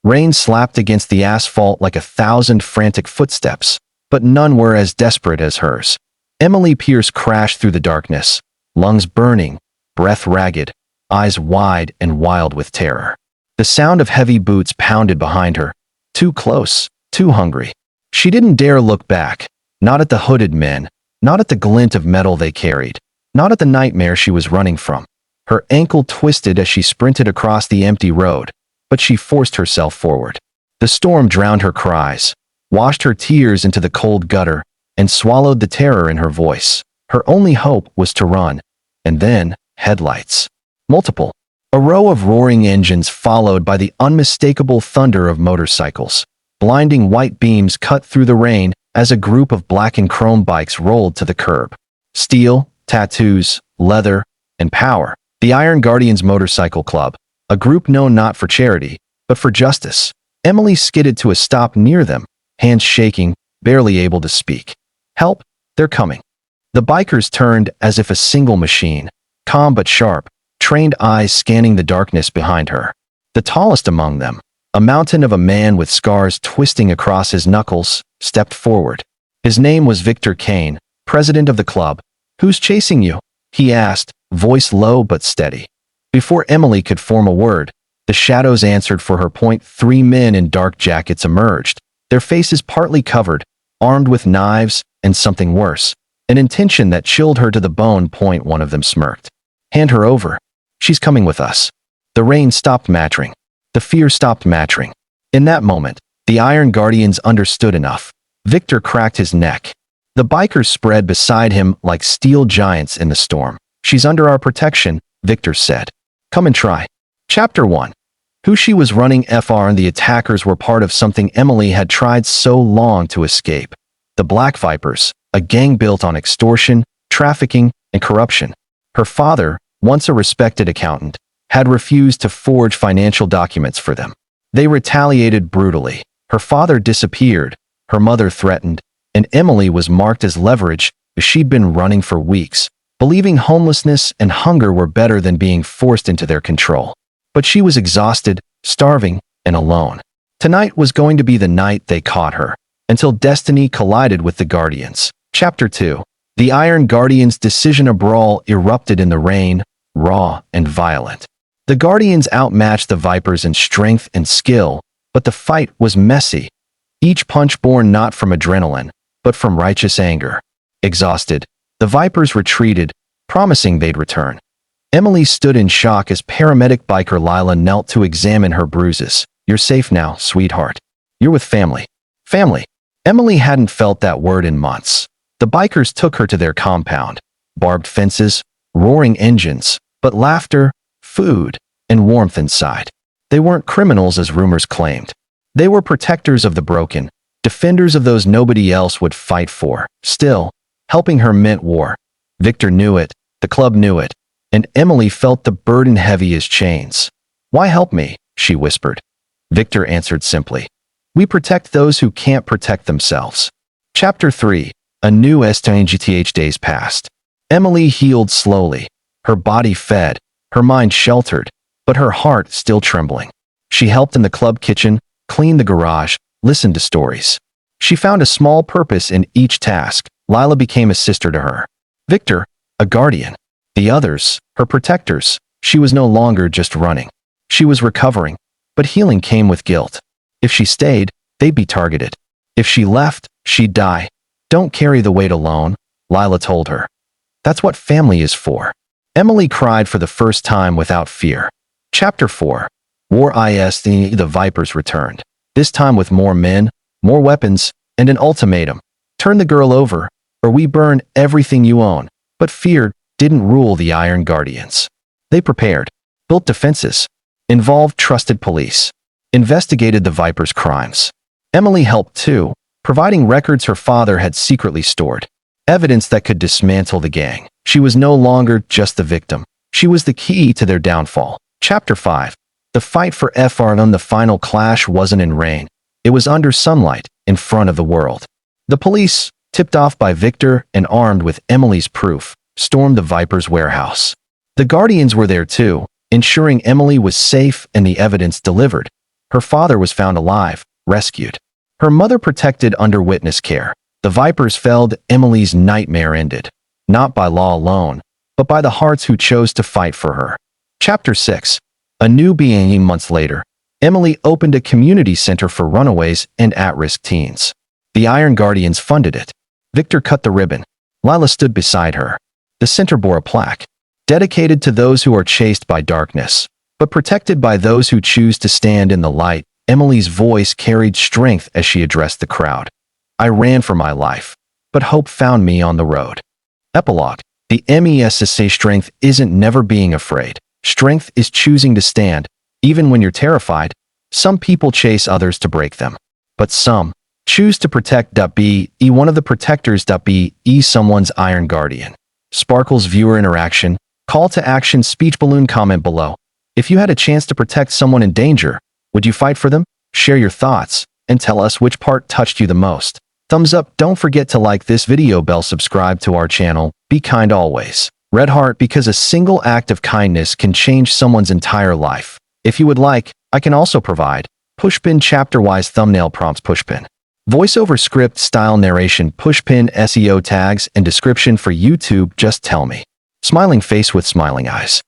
Rain slapped against the asphalt like 1,000 frantic footsteps, but none were as desperate as hers. Emily Pierce crashed through the darkness, lungs burning, breath ragged, eyes wide and wild with terror. The sound of heavy boots pounded behind her. Too close, too hungry. She didn't dare look back, not at the hooded men, not at the glint of metal they carried, not at the nightmare she was running from. Her ankle twisted as she sprinted across the empty road, but she forced herself forward. The storm drowned her cries, washed her tears into the cold gutter, and swallowed the terror in her voice. Her only hope was to run. And then, headlights. Multiple. A row of roaring engines followed by the unmistakable thunder of motorcycles. Blinding white beams cut through the rain as a group of black and chrome bikes rolled to the curb. Steel, tattoos, leather, and power. The Iron Guardians Motorcycle Club, a group known not for charity, but for justice. Emily skidded to a stop near them, hands shaking, barely able to speak. Help, they're coming. The bikers turned as if a single machine, calm but sharp, trained eyes scanning the darkness behind her. The tallest among them, a mountain of a man with scars twisting across his knuckles, stepped forward. His name was Victor Kane, president of the club. "Who's chasing you?" he asked, voice low but steady. Before Emily could form a word, the shadows answered for her. 3 men in dark jackets emerged, their faces partly covered, armed with knives and something worse, an intention that chilled her to the bone. One of them smirked. "Hand her over. She's coming with us." The rain stopped mattering. The fear stopped mattering. In that moment, the Iron Guardians understood enough. Victor cracked his neck. The bikers spread beside him like steel giants in the storm. "She's under our protection," Victor said. "Come and try." Chapter 1. Who she was running fr and the attackers were part of something Emily had tried so long to escape. The Black Vipers, a gang built on extortion, trafficking, and corruption. Her father, once a respected accountant, had refused to forge financial documents for them. They retaliated brutally. Her father disappeared, her mother threatened, and Emily was marked as leverage as she'd been running for weeks, believing homelessness and hunger were better than being forced into their control. But she was exhausted, starving, and alone. Tonight was going to be the night they caught her, until destiny collided with the Guardians. Chapter 2. The Iron Guardians' decision. A brawl erupted in the rain, raw and violent. The Guardians outmatched the Vipers in strength and skill, but the fight was messy. Each punch born not from adrenaline, but from righteous anger. Exhausted, the Vipers retreated, promising they'd return. Emily stood in shock as paramedic biker Lila knelt to examine her bruises. "You're safe now, sweetheart. You're with family." Family. Emily hadn't felt that word in months. The bikers took her to their compound. Barbed fences, roaring engines, but laughter, food, and warmth inside. They weren't criminals as rumors claimed. They were protectors of the broken, defenders of those nobody else would fight for. Still, helping her meant war. Victor knew it, the club knew it, and Emily felt the burden heavy as chains. "Why help me?" she whispered. Victor answered simply. "We protect those who can't protect themselves." Chapter 3. A new STNGTH days passed. Emily healed slowly. Her body fed, her mind sheltered, but her heart still trembling. She helped in the club kitchen, cleaned the garage, listened to stories. She found a small purpose in each task. Lila became a sister to her. Victor, a guardian. The others, her protectors. She was no longer just running. She was recovering, but healing came with guilt. If she stayed, they'd be targeted. If she left, she'd die. "Don't carry the weight alone," Lila told her. "That's what family is for." Emily cried for the first time without fear. Chapter 4. War is the Vipers returned. This time with more men, more weapons, and an ultimatum. "Turn the girl over, or we burn everything you own." But fear didn't rule the Iron Guardians. They prepared, built defenses, involved trusted police, investigated the Vipers' crimes. Emily helped too, providing records her father had secretly stored, evidence that could dismantle the gang. She was no longer just the victim. She was the key to their downfall. Chapter 5. The fight for FR. The final clash wasn't in rain. It was under sunlight, in front of the world. The police, tipped off by Victor and armed with Emily's proof, stormed the Vipers' warehouse. The Guardians were there too, ensuring Emily was safe and the evidence delivered. Her father was found alive, rescued. Her mother protected under witness care. The vipers felled, Emily's nightmare ended. Not by law alone, but by the hearts who chose to fight for her. Chapter 6. A new being. Months later, Emily opened a community center for runaways and at-risk teens. The Iron Guardians funded it. Victor cut the ribbon. Lila stood beside her. The center bore a plaque, dedicated to those who are chased by darkness, but protected by those who choose to stand in the light. Emily's voice carried strength as she addressed the crowd. I ran for my life, but hope found me on the road. Epilogue. The MESSA strength isn't never being afraid. Strength is choosing to stand, even when you're terrified. Some people chase others to break them, but some choose to protect. Be one of the protectors. Be someone's Iron Guardian. Sparkle's viewer interaction. Call to action. Speech balloon. Comment below. If you had a chance to protect someone in danger, would you fight for them? Share your thoughts and tell us which part touched you the most. Thumbs up. Don't forget to like this video. Bell. Subscribe to our channel. Be kind always. Red heart, because a single act of kindness can change someone's entire life. If you would like, I can also provide pushpin chapter-wise thumbnail prompts. Pushpin voiceover script style narration. Pushpin SEO tags and description for YouTube. Just tell me. Smiling face with smiling eyes.